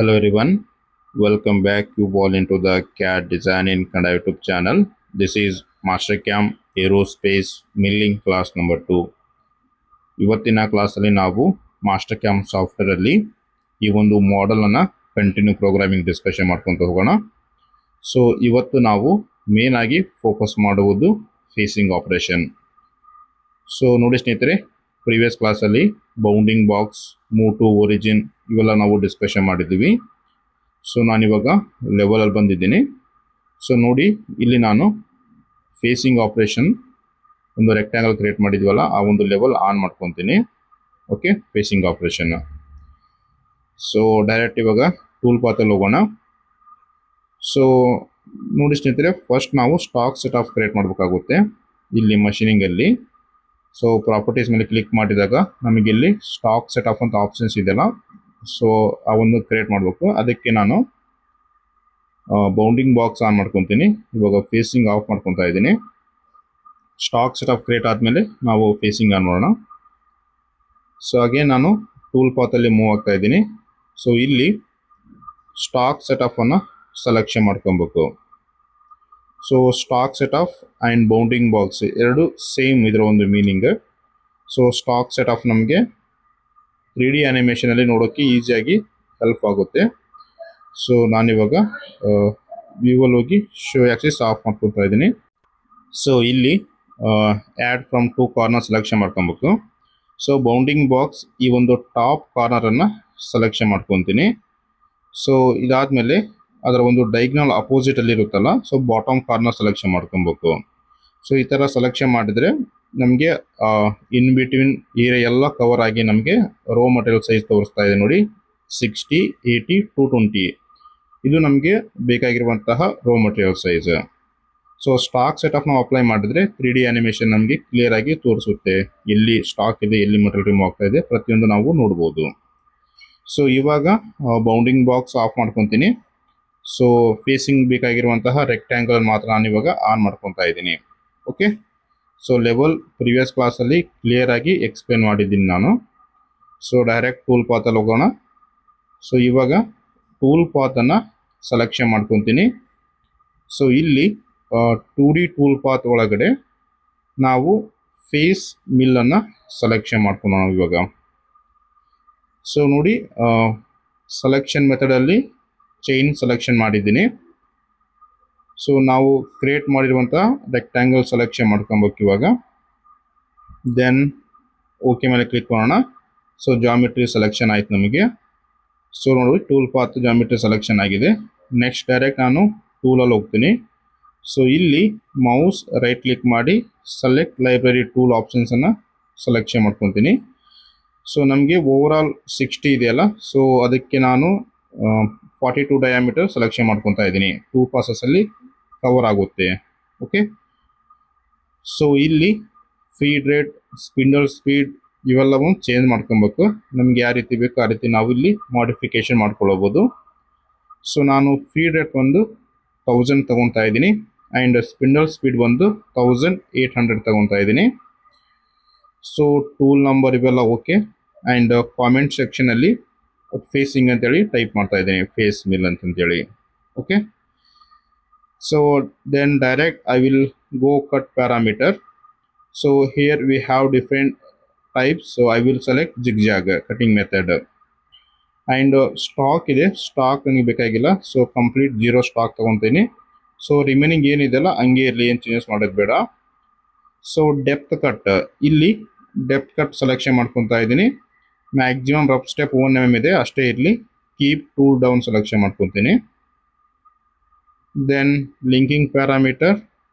Hello everyone, welcome back you all into the CAD Design in Kannada YouTube channel. This is Mastercam Aerospace Milling class number 2. ಇವತ್ತಿನ ಕ್ಲಾಸಲ್ಲಿ ನಾವು ಮಾಸ್ಟರ್ಕ್ಯಾಮ್ software ಅಲ್ಲಿ ಈ ಒಂದು model ಅನ್ನು continue programming discussion ಮಾಡ್ಕೊಂತ ಹೋಗೋಣ. ಸೊ ಇವತ್ತು ನಾವು ಮೇನ್ ಆಗಿ ಫೋಕಸ್ ಮಾಡುವುದು ಫೇಸಿಂಗ್ ಆಪರೇಷನ್. ಸೊ ನೋಡಿ ಸ್ನೇಹಿತರೆ, ಪ್ರೀವಿಯಸ್ ಕ್ಲಾಸಲ್ಲಿ bounding box, move to origin ಇವೆಲ್ಲ ನಾವು ಡಿಸ್ಕಷನ್ ಮಾಡಿದ್ದೀವಿ. ಸೊ ನಾನಿವಾಗ ಲೆವೆಲಲ್ಲಿ ಬಂದಿದ್ದೀನಿ. ಸೊ ನೋಡಿ, ಇಲ್ಲಿ ನಾನು ಫೇಸಿಂಗ್ ಆಪರೇಷನ್ ಒಂದು ರೆಕ್ಟ್ಯಾಂಗಲ್ ಕ್ರಿಯೇಟ್ ಮಾಡಿದ್ವಲ್ಲ, ಆ ಒಂದು ಲೆವೆಲ್ ಆನ್ ಮಾಡ್ಕೊತೀನಿ. Okay, facing operation. So direct ಇವಾಗ ಟೂಲ್ ಪಾತಲ್ಲಿ ಹೋಗೋಣ. ಸೊ ನೋಡಿ ಸ್ನೇಹಿತರೆ, ಫಸ್ಟ್ ನಾವು ಸ್ಟಾಕ್ ಸೆಟ್ ಆಫ್ ಕ್ರಿಯೇಟ್ ಮಾಡಬೇಕಾಗುತ್ತೆ ಇಲ್ಲಿ ಮಷೀನಿಂಗಲ್ಲಿ. ಸೊ ಪ್ರಾಪರ್ಟೀಸ್ ಮೇಲೆ ಕ್ಲಿಕ್ ಮಾಡಿದಾಗ ನಮಗೆ ಇಲ್ಲಿ ಸ್ಟಾಕ್ ಸೆಟ್ ಆಫ್ ಅಂತ ಆಪ್ಷನ್ಸ್ ಇದೆಯಲ್ಲ, ಸೊ ಆ ಒಂದು ಕ್ರಿಯೇಟ್ ಮಾಡಬೇಕು. ಅದಕ್ಕೆ ನಾನು ಬೌಂಡಿಂಗ್ ಬಾಕ್ಸ್ ಆನ್ ಮಾಡ್ಕೊತೀನಿ. ಇವಾಗ ಫೇಸಿಂಗ್ ಆಫ್ ಮಾಡ್ಕೊತಾ ಇದ್ದೀನಿ. ಸ್ಟಾಕ್ ಸೆಟ್ ಆಫ್ ಕ್ರಿಯೇಟ್ ಆದಮೇಲೆ ನಾವು ಫೇಸಿಂಗ್ ಆನ್ ಮಾಡೋಣ. ಸೊ ಹಾಗೆ ನಾನು ಟೂಲ್ ಪಾತಲ್ಲಿ ಮೂವ್ ಆಗ್ತಾ ಇದ್ದೀನಿ. ಸೊ ಇಲ್ಲಿ ಸ್ಟಾಕ್ ಸೆಟ್ ಆಫ್ ಅನ್ನು ಸೆಲೆಕ್ಷನ್ ಮಾಡ್ಕೊಬೇಕು. So stock set of and bounding box ಎರಡು ಸೇಮ್ ಇದರ ಒಂದು meaning. So stock set of ನಮಗೆ 3D ಆ್ಯನಿಮೇಷನಲ್ಲಿ ನೋಡೋಕ್ಕೆ ಈಸಿಯಾಗಿ ಹೆಲ್ಪ್ ಆಗುತ್ತೆ. ಸೊ ನಾನಿವಾಗ ವ್ಯೂವಲ್ಲಿ ಹೋಗಿ ಶೋ ಆಕ್ಸಿಸ್ ಆಫ್ ಮಾಡ್ಕೊತಾ ಇದ್ದೀನಿ. ಸೊ ಇಲ್ಲಿ add from two corner selection ಮಾಡ್ಕೊಬೇಕು. ಸೊ ಬೌಂಡಿಂಗ್ ಬಾಕ್ಸ್ ಈ ಒಂದು ಟಾಪ್ ಕಾರ್ನರನ್ನು ಸೆಲೆಕ್ಷನ್ ಮಾಡ್ಕೊತೀನಿ. ಸೊ ಇದಾದಮೇಲೆ ಅದರ ಒಂದು ಡೈಗ್ನಲ್ ಅಪೋಸಿಟಲ್ಲಿ ಇರುತ್ತಲ್ಲ, ಸೊ ಬಾಟಮ್ ಕಾರ್ನರ್ ಸೆಲೆಕ್ಷನ್ ಮಾಡ್ಕೊಬೇಕು. ಸೊ ಈ ಥರ ಸೆಲೆಕ್ಷನ್ ಮಾಡಿದರೆ ನಮಗೆ ಇನ್ ಬಿಟ್ವೀನ್ ಏರಿಯಾ ಎಲ್ಲ ಕವರ್ ಆಗಿ ನಮಗೆ ರೋ ಮಟೀರಿಯಲ್ ಸೈಜ್ ತೋರಿಸ್ತಾ ಇದೆ ನೋಡಿ, 60, 80, 220. ಇದು ನಮಗೆ ಬೇಕಾಗಿರುವಂತಹ raw material size. So stock set off ನಾವು ಅಪ್ಲೈ ಮಾಡಿದ್ರೆ 3D ಆ್ಯನಿಮೇಷನ್ ನಮಗೆ ಕ್ಲಿಯರ್ ಆಗಿ ತೋರಿಸುತ್ತೆ. ಎಲ್ಲಿ ಸ್ಟಾಕ್ ಇದೆ, ಎಲ್ಲಿ ಮಟೀರಿಯಲ್ ರಿಮೂವ್ ಆಗ್ತಾ ಇದೆ, ಪ್ರತಿಯೊಂದು ನಾವು ನೋಡ್ಬೋದು. ಸೊ ಇವಾಗ ಬೌಂಡಿಂಗ್ ಬಾಕ್ಸ್ ಆಫ್ ಮಾಡ್ಕೊತೀನಿ. ಸೊ ಫೇಸಿಂಗ್ ಬೇಕಾಗಿರುವಂತಹ ರೆಕ್ಟ್ಯಾಂಗಲ್ ಮಾತ್ರ ನಾನು ಇವಾಗ ಆನ್ ಮಾಡ್ಕೊತಾ ಇದ್ದೀನಿ. ಓಕೆ, ಸೊ ಲೆವೆಲ್ ಪ್ರಿವಿಯಸ್ ಕ್ಲಾಸಲ್ಲಿ ಕ್ಲಿಯರ್ ಆಗಿ ಎಕ್ಸ್ಪ್ಲೇನ್ ಮಾಡಿದ್ದೀನಿ ನಾನು. ಸೊ ಡೈರೆಕ್ಟ್ ಟೂಲ್ ಪಾತಲ್ಲಿ ಹೋಗೋಣ. ಸೊ ಇವಾಗ ಟೂಲ್ ಪಾತನ್ನು ಸೆಲೆಕ್ಷನ್ ಮಾಡ್ಕೊತೀನಿ. ಸೊ ಇಲ್ಲಿ 2D ಟೂಲ್ ಪಾತ್ ಒಳಗಡೆ ನಾವು ಫೇಸ್ ಮಿಲ್ಲನ್ನು ಸೆಲೆಕ್ಷನ್ ಮಾಡ್ಕೊಳ್ಳೋಣ ಇವಾಗ. ಸೊ ನೋಡಿ, ಸೆಲೆಕ್ಷನ್ ಮೆಥಡಲ್ಲಿ ಚೈನ್ ಸೆಲೆಕ್ಷನ್ ಮಾಡಿದ್ದೀನಿ. ಸೊ ನಾವು ಕ್ರಿಯೇಟ್ ಮಾಡಿರುವಂಥ ರೆಕ್ಟ್ಯಾಂಗಲ್ ಸೆಲೆಕ್ಷನ್ ಮಾಡ್ಕೊಬೇಕು ಇವಾಗ. ದೆನ್ ಓಕೆ ಮೇಲೆ ಕ್ಲಿಕ್ ಮಾಡೋಣ. ಸೊ ಜಾಮಿಟ್ರಿ ಸೆಲೆಕ್ಷನ್ ಆಯ್ತು ನಮಗೆ. ಸೊ ನೋಡಿ, ಟೂಲ್ ಪಾತ್ ಜಾಮಿಟ್ರಿ ಸೆಲೆಕ್ಷನ್ ಆಗಿದೆ. ನೆಕ್ಸ್ಟ್ ಡೈರೆಕ್ಟ್ ನಾನು ಟೂಲಲ್ಲಿ ಹೋಗ್ತೀನಿ. ಸೊ ಇಲ್ಲಿ ಮೌಸ್ ರೈಟ್ ಕ್ಲಿಕ್ ಮಾಡಿ ಸೆಲೆಕ್ಟ್ ಲೈಬ್ರರಿ ಟೂಲ್ ಆಪ್ಷನ್ಸನ್ನು ಸೆಲೆಕ್ಷನ್ ಮಾಡ್ಕೊತೀನಿ. ಸೊ ನಮಗೆ ಓವರಾಲ್ 60 ಇದೆಯಲ್ಲ, ಸೊ ಅದಕ್ಕೆ ನಾನು 42 ಡಯಾಮೀಟರ್ ಸೆಲೆಕ್ಷನ್ ಮಾಡ್ಕೊತಾ ಇದ್ದೀನಿ. 2 ಪಾಸಸಲ್ಲಿ ಕವರ್ ಆಗುತ್ತೆ. ಓಕೆ, ಸೊ ಇಲ್ಲಿ ಫೀಡ್ ರೇಟ್, ಸ್ಪಿಂಡಲ್ ಸ್ಪೀಡ್ ಇವೆಲ್ಲವೂ ಚೇಂಜ್ ಮಾಡ್ಕೊಬೇಕು. ನಮ್ಗೆ ಯಾವ ರೀತಿ ಬೇಕು ಆ ರೀತಿ ನಾವು ಇಲ್ಲಿ ಮಾಡಿಫಿಕೇಶನ್ ಮಾಡ್ಕೊಳ್ಳಬಹುದು. ಸೊ ನಾನು ಫೀಡ್ ರೇಟ್ ಒಂದು 1000 ತಗೊತಾ ಇದ್ದೀನಿ ಆ್ಯಂಡ್ ಸ್ಪಿಂಡಲ್ ಸ್ಪೀಡ್ ಒಂದು 1800 ತಗೊತಾ ಇದ್ದೀನಿ. ಸೊ ಟೂಲ್ ನಂಬರ್ ಇವೆಲ್ಲ ಓಕೆ. ಆ್ಯಂಡ್ ಕಾಮೆಂಟ್ ಸೆಕ್ಷನಲ್ಲಿ ಫೇಸಿಂಗ್ ಅಂತೇಳಿ ಟೈಪ್ ಮಾಡ್ತಾ ಇದ್ದೀನಿ, ಫೇಸ್ ಮಿಲ್ ಅಂತಂತೇಳಿ. Okay, so then direct I will go cut parameter. So here we have different types. So I will select zigzag cutting method. And stock ಇದೆ, stock ನನಗೆ ಬೇಕಾಗಿಲ್ಲ. So complete 0 stock ತೊಗೊತೀನಿ. So remaining ಏನಿದೆಯಲ್ಲ ಹಂಗೆ ಇರಲಿ, ಏನು changes ಮಾಡೋದು ಬೇಡ. ಸೊ ಡೆಪ್ತ್ ಕಟ್, ಇಲ್ಲಿ ಡೆಪ್ತ್ ಕಟ್ ಸೆಲೆಕ್ಷನ್ ಮಾಡ್ಕೊತಾ ಇದ್ದೀನಿ. ಮ್ಯಾಕ್ಸಿಮಮ್ ರಫ್ ಸ್ಟೆಪ್ 1 mm ಇದೆ, ಅಷ್ಟೇ ಇರಲಿ. ಕೀಪ್ ಟೂಲ್ ಡೌನ್ ಸೆಲೆಕ್ಷನ್ ಮಾಡ್ಕೊತೀನಿ. Then linking parameter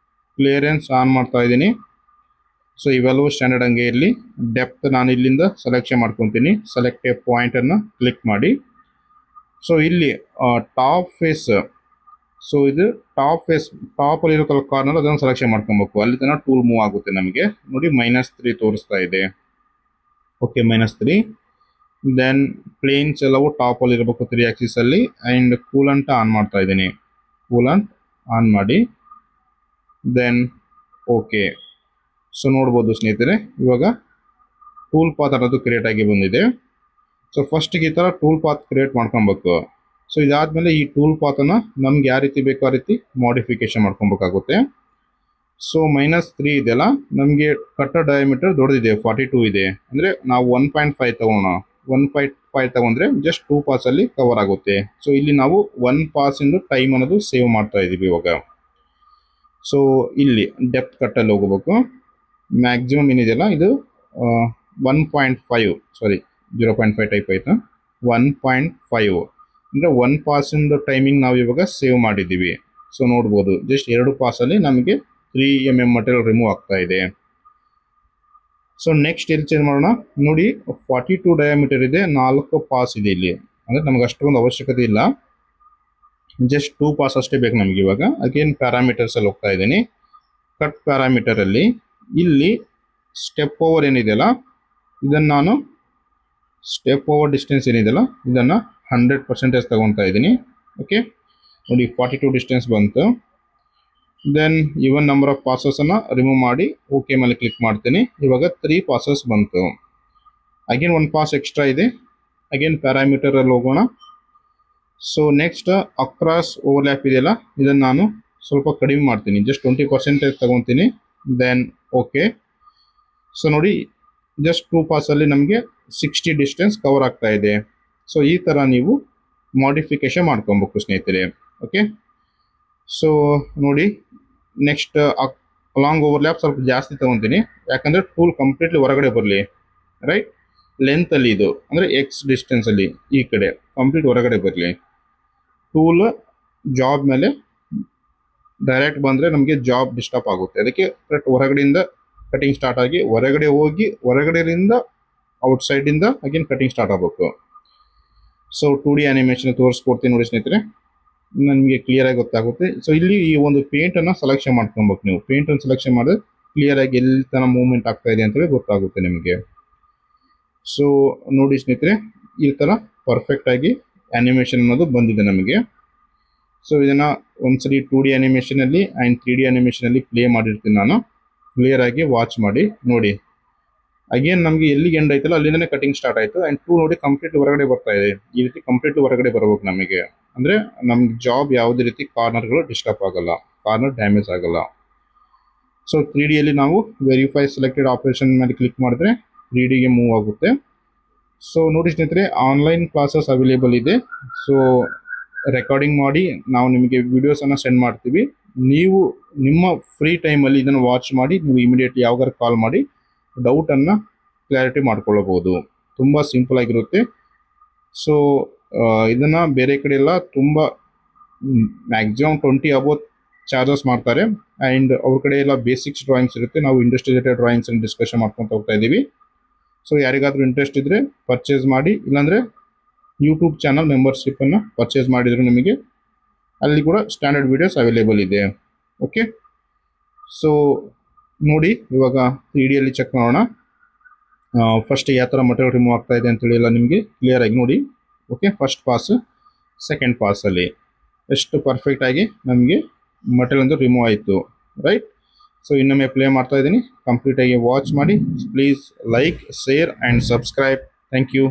clearance on ಮಾಡ್ತಾ ಇದ್ದೀನಿ. ಸೊ ಇವೆಲ್ಲವೂ ಸ್ಟ್ಯಾಂಡರ್ಡ್ ಹಂಗೆ ಇರಲಿ. ಡೆಪ್ತ್ ನಾನು ಇಲ್ಲಿಂದ ಸೆಲೆಕ್ಷನ್ ಮಾಡ್ಕೊತೀನಿ. ಸೆಲೆಕ್ಟ್ ಎ ಪಾಯಿಂಟನ್ನು ಕ್ಲಿಕ್ ಮಾಡಿ. ಸೊ ಇಲ್ಲಿ ಟಾಪ್ ಫೇಸ್, ಸೊ ಇದು ಟಾಪ್ ಫೇಸ್, ಟಾಪಲ್ಲಿ ಇರೋ ಕಾರ್ನರ್ ಅದನ್ನು ಸೆಲೆಕ್ಷನ್ ಮಾಡ್ಕೊಬೇಕು. ಅಲ್ಲಿ ತನಕ ಟೂಲ್ ಮೂವ್ ಆಗುತ್ತೆ ನಮಗೆ. ನೋಡಿ -3 ತೋರಿಸ್ತಾ ಇದೆ. ಓಕೆ, -3. ದೆನ್ ಪ್ಲೇನ್ಸ್ ಎಲ್ಲವೂ ಟಾಪಲ್ಲಿ ಇರಬೇಕು 3 ಆಕ್ಸಿಸಲ್ಲಿ. ಆ್ಯಂಡ್ ಕೂಲಂಟ್ ಆನ್ ಮಾಡ್ತಾ ಇದ್ದೀನಿ. ಕೂಲಂಟ್ ಆನ್ ಮಾಡಿ ದೆನ್ ಓಕೆ. ಸೊ ನೋಡ್ಬೋದು ಸ್ನೇಹಿತರೆ, ಇವಾಗ ಟೂಲ್ ಪಾತ್ ಅನ್ನೋದು ಕ್ರಿಯೇಟ್ ಆಗಿ ಬಂದಿದೆ. ಸೊ ಫಸ್ಟಿಗೆ ಈ ಥರ ಟೂಲ್ ಪಾತ್ ಕ್ರಿಯೇಟ್ ಮಾಡ್ಕೊಬೇಕು. ಸೊ ಇದಾದಮೇಲೆ ಈ ಟೂಲ್ ಪಾತನ್ನು ನಮ್ಗೆ ಯಾವ ರೀತಿ ಬೇಕೋ ಆ ರೀತಿ ಮಾಡಿಫಿಕೇಶನ್ ಮಾಡ್ಕೊಬೇಕಾಗುತ್ತೆ. ಸೊ -3 ಇದೆಯಲ್ಲ, ನಮಗೆ ಕಟ್ಟರ್ ಡಯಾಮೀಟರ್ ದೊಡ್ಡದಿದೆ, 42 ಇದೆ. ಅಂದರೆ ನಾವು 1.5 ತಗೋಣ. 1.5 ತಗೊಂಡ್ರೆ ಜಸ್ಟ್ 2 ಪಾಸಲ್ಲಿ ಕವರ್ ಆಗುತ್ತೆ. ಸೊ ಇಲ್ಲಿ ನಾವು 1 ಪಾಸಿಂದು ಟೈಮ್ ಅನ್ನೋದು ಸೇವ್ ಮಾಡ್ತಾ ಇದ್ದೀವಿ ಇವಾಗ. ಸೊ ಇಲ್ಲಿ ಡೆಪ್ತ್ ಕಟ್ಟಲ್ಲಿ ಹೋಗಬೇಕು. ಮ್ಯಾಕ್ಸಿಮಮ್ ಏನಿದೆಯಲ್ಲ ಇದು 1.5 ಸಾರಿ 0.5 ಟೈಪ್ ಆಯಿತಾ, 1.5 ಅಂದರೆ 1 ಪಾಸಿಂದು ಟೈಮಿಂಗ್ ನಾವು ಇವಾಗ ಸೇವ್ ಮಾಡಿದ್ದೀವಿ. ಸೊ ನೋಡ್ಬೋದು ಜಸ್ಟ್ 2 ಪಾಸಲ್ಲಿ ನಮಗೆ 3 mm ಮಟೀರಿಯಲ್ ರಿಮೂವ್ ಆಗ್ತಾ ಇದೆ. ಸೊ ನೆಕ್ಸ್ಟ್ ಎಲ್ಲಿ ಚೇಂಜ್ ಮಾಡೋಣ ನೋಡಿ. 42 ಡಯಾಮೀಟರ್ ಇದೆ, 4 ಪಾಸ್ ಇದೆ ಇಲ್ಲಿ. ಅಂದರೆ ನಮ್ಗೆ ಅಷ್ಟೊಂದು ಅವಶ್ಯಕತೆ ಇಲ್ಲ, ಜಸ್ಟ್ 2 ಪಾಸ್ ಅಷ್ಟೇ ಬೇಕು ನಮಗೆ ಇವಾಗ. ಅಗೇನ್ ಪ್ಯಾರಾಮೀಟರ್ಸಲ್ಲಿ ಹೋಗ್ತಾ ಇದ್ದೀನಿ. ಕಟ್ ಪ್ಯಾರಾಮೀಟರಲ್ಲಿ ಇಲ್ಲಿ ಸ್ಟೆಪ್ ಓವರ್ ಏನಿದೆಯಲ್ಲ, ಇದನ್ನು ನಾನು ಸ್ಟೆಪ್ ಓವರ್ ಡಿಸ್ಟೆನ್ಸ್ ಏನಿದೆಯಲ್ಲ ಇದನ್ನು 100% ತಗೊತಾ ಇದ್ದೀನಿ. ಓಕೆ ನೋಡಿ 42 ಡಿಸ್ಟೆನ್ಸ್ ಬಂತು. ದೆನ್ ಇವನ್ ನಂಬರ್ ಆಫ್ ಪಾಸಸನ್ನು ರಿಮೂವ್ ಮಾಡಿ ಓಕೆ ಮೇಲೆ ಕ್ಲಿಕ್ ಮಾಡ್ತೀನಿ. ಇವಾಗ 3 ಪಾಸಸ್ ಬಂತು. ಅಗೇನ್ 1 ಪಾಸ್ ಎಕ್ಸ್ಟ್ರಾ ಇದೆ. ಅಗೇನ್ ಪ್ಯಾರಾಮೀಟರಲ್ಲಿ ಹೋಗೋಣ. ಸೊ ನೆಕ್ಸ್ಟ್ ಅಕ್ರಾಸ್ ಓವರ್ಲ್ಯಾಪ್ ಇದೆಯಲ್ಲ, ಇದನ್ನು ನಾನು ಸ್ವಲ್ಪ ಕಡಿಮೆ ಮಾಡ್ತೀನಿ, ಜಸ್ಟ್ 20% ತಗೊತೀನಿ. Then okay. ಸೊ ನೋಡಿ ಜಸ್ಟ್ 2 ಪಾಸಲ್ಲಿ ನಮಗೆ 60 ಡಿಸ್ಟೆನ್ಸ್ ಕವರ್ ಆಗ್ತಾ ಇದೆ. ಸೊ ಈ ಥರ ನೀವು ಮಾಡಿಫಿಕೇಶನ್ ಮಾಡ್ಕೊಬೇಕು ಸ್ನೇಹಿತರೆ. ಓಕೆ ಸೊ ನೋಡಿ ನೆಕ್ಸ್ಟ್ ಲಾಂಗ್ ಓವರ್ಲ್ಯಾಪ್ ಸ್ವಲ್ಪ ಜಾಸ್ತಿ ತಗೊತೀನಿ, ಯಾಕಂದರೆ ಟೂಲ್ ಕಂಪ್ಲೀಟ್ಲಿ ಹೊರಗಡೆ ಬರಲಿ. ರೈಟ್ ಲೆಂತಲ್ಲಿ ಇದು ಅಂದರೆ ಎಕ್ಸ್ ಡಿಸ್ಟೆನ್ಸಲ್ಲಿ ಈ ಕಡೆ ಕಂಪ್ಲೀಟ್ ಹೊರಗಡೆ ಬರಲಿ. ಟೂಲ್ ಜಾಬ್ ಮೇಲೆ ಡೈರೆಕ್ಟ್ ಬಂದರೆ ನಮಗೆ ಜಾಬ್ ಡಿಸ್ಟರ್ಬ್ ಆಗುತ್ತೆ. ಅದಕ್ಕೆ ಕರೆಕ್ಟ್ ಹೊರಗಡೆಯಿಂದ ಕಟಿಂಗ್ ಸ್ಟಾರ್ಟ್ ಆಗಿ ಹೊರಗಡೆ ಹೋಗಿ ಹೊರಗಡೆಯಿಂದ ಔಟ್ಸೈಡಿಂದ ಅಗೇನ್ ಕಟಿಂಗ್ ಸ್ಟಾರ್ಟ್ ಆಗಬೇಕು. ಸೊ 2D ಆ್ಯನಿಮೇಷನ್ ತೋರಿಸ್ಕೊಡ್ತೀನಿ ನೋಡಿ ಸ್ನೇಹಿತರೆ, ನನಗೆ ಕ್ಲಿಯರಾಗಿ ಗೊತ್ತಾಗುತ್ತೆ. ಸೊ ಇಲ್ಲಿ ಈ ಒಂದು ಪೇಂಟನ್ನು ಸೆಲೆಕ್ಷನ್ ಮಾಡ್ಕೊಬೇಕು. ನೀವು ಪೇಂಟನ್ನು ಸೆಲೆಕ್ಷನ್ ಮಾಡಿದ್ರೆ ಕ್ಲಿಯರಾಗಿ ಎಲ್ಲಿ ತನಕ ಮೂವ್ಮೆಂಟ್ ಆಗ್ತಾ ಇದೆ ಅಂತೇಳಿ ಗೊತ್ತಾಗುತ್ತೆ ನಿಮಗೆ. ಸೊ ನೋಡಿ ಸ್ನೇಹಿತರೆ, ಈ ಥರ ಪರ್ಫೆಕ್ಟಾಗಿ ಆ್ಯನಿಮೇಷನ್ ಅನ್ನೋದು ಬಂದಿದೆ ನಮಗೆ. ಸೊ ಇದನ್ನು ಒಂದ್ಸರಿ 2D ಆ್ಯನಿಮೇಷನಲ್ಲಿ ಆ್ಯಂಡ್ 3D ಆ್ಯನಿಮೇಷನಲ್ಲಿ ಪ್ಲೇ ಮಾಡಿರ್ತೀನಿ ನಾನು. ಕ್ಲಿಯರಾಗಿ ವಾಚ್ ಮಾಡಿ ನೋಡಿ. ಅಗೇನ್ ನಮಗೆ ಎಲ್ಲಿಗೆ ಎಂಡ್ ಆಯ್ತಲ್ಲ ಅಲ್ಲಿಂದನೇ ಕಟಿಂಗ್ ಸ್ಟಾರ್ಟ್ ಆಯಿತು. ಆ್ಯಂಡ್ ಟೂ ನೋಡಿ ಕಂಪ್ಲೀಟ್ಲಿ ಹೊರಗಡೆ ಬರ್ತಾ ಇದೆ. ಈ ರೀತಿ ಕಂಪ್ಲೀಟ್ಲಿ ಹೊರಗಡೆ ಬರಬೇಕು ನಮಗೆ. ಅಂದರೆ ನಮ್ಗೆ ಜಾಬ್ ಯಾವುದೇ ರೀತಿ ಕಾರ್ನರ್ಗಳು ಡಿಸ್ಟರ್ಬ್ ಆಗಲ್ಲ, ಕಾರ್ನರ್ ಡ್ಯಾಮೇಜ್ ಆಗಲ್ಲ. ಸೊ 3Dಯಲ್ಲಿ ನಾವು ವೆರಿಫೈ ಸೆಲೆಕ್ಟೆಡ್ ಆಪರೇಷನ್ ಮೇಲೆ ಕ್ಲಿಕ್ ಮಾಡಿದ್ರೆ 3Dಗೆ ಮೂವ್ ಆಗುತ್ತೆ. ಸೊ ನೋಡಿ ಸ್ನೇಹಿತರೆ, ಆನ್ಲೈನ್ ಕ್ಲಾಸಸ್ ಅವೈಲೇಬಲ್ ಇದೆ. ಸೊ ರೆಕಾರ್ಡಿಂಗ್ ಮಾಡಿ ನಾವು ನಿಮಗೆ ವಿಡಿಯೋಸನ್ನು ಸೆಂಡ್ ಮಾಡ್ತೀವಿ. ನೀವು ನಿಮ್ಮ ಫ್ರೀ ಟೈಮಲ್ಲಿ ಇದನ್ನು ವಾಚ್ ಮಾಡಿ ನೀವು ಇಮಿಡಿಯೇಟ್ಲಿ ಯಾವಾಗಾರು ಕಾಲ್ ಮಾಡಿ ಡೌಟನ್ನು ಕ್ಲಾರಿಟಿ ಮಾಡ್ಕೊಳ್ಳಬಹುದು. ತುಂಬ ಸಿಂಪಲ್ ಆಗಿರುತ್ತೆ. ಸೊ ಇದನ್ನು ಬೇರೆ ಕಡೆ ಎಲ್ಲ ತುಂಬ ಮ್ಯಾಕ್ಸಿಮಮ್ 20 ಅಬೌವ್ ಚಾರ್ಜಸ್ ಮಾಡ್ತಾರೆ. ಆ್ಯಂಡ್ ಅವ್ರ ಕಡೆ ಎಲ್ಲ ಬೇಸಿಕ್ಸ್ ಡ್ರಾಯಿಂಗ್ಸ್ ಇರುತ್ತೆ. ನಾವು ಇಂಡಸ್ಟ್ರಿಯಲ್ ಡ್ರಾಯಿಂಗ್ಸನ್ನು ಡಿಸ್ಕಷನ್ ಮಾಡ್ಕೊತ ಹೋಗ್ತಾ ಇದ್ದೀವಿ. ಸೊ ಯಾರಿಗಾದರೂ ಇಂಟ್ರೆಸ್ಟ್ ಇದ್ದರೆ ಪರ್ಚೇಸ್ ಮಾಡಿ, ಇಲ್ಲಾಂದರೆ ಯೂಟ್ಯೂಬ್ ಚಾನಲ್ ಮೆಂಬರ್ಶಿಪ್ಪನ್ನು ಪರ್ಚೇಸ್ ಮಾಡಿದ್ರು ನಿಮಗೆ ಅಲ್ಲಿ ಕೂಡ ಸ್ಟ್ಯಾಂಡರ್ಡ್ ವೀಡಿಯೋಸ್ ಅವೈಲೇಬಲ್ ಇದೆ. ಓಕೆ ಸೊ ನೋಡಿ ಇವಾಗ 3Dಯಲ್ಲಿ ಚೆಕ್ ಮಾಡೋಣ. ಫಸ್ಟ್ ಯಾವ ಥರ ಮಟೀರಿಯಲ್ ರಿಮೂವ್ ಆಗ್ತಾ ಇದೆ ಅಂತೇಳಿ ಎಲ್ಲ ನಿಮಗೆ ಕ್ಲಿಯರಾಗಿ ನೋಡಿ. ಓಕೆ ಫಸ್ಟ್ ಪಾಸ್, ಸೆಕೆಂಡ್ ಪಾಸಲ್ಲಿ ಎಷ್ಟು ಪರ್ಫೆಕ್ಟಾಗಿ ನಮಗೆ ಮಟೀರಿಯಲ್ ಒಂದು ರಿಮೂವ್ ಆಯಿತು. ರೈಟ್ ಸೊ ಇನ್ನೊಮ್ಮೆ ಪ್ಲೇ ಮಾಡ್ತಾ ಇದ್ದೀನಿ, ಕಂಪ್ಲೀಟಾಗಿ ವಾಚ್ ಮಾಡಿ. Please like, share and subscribe. Thank you.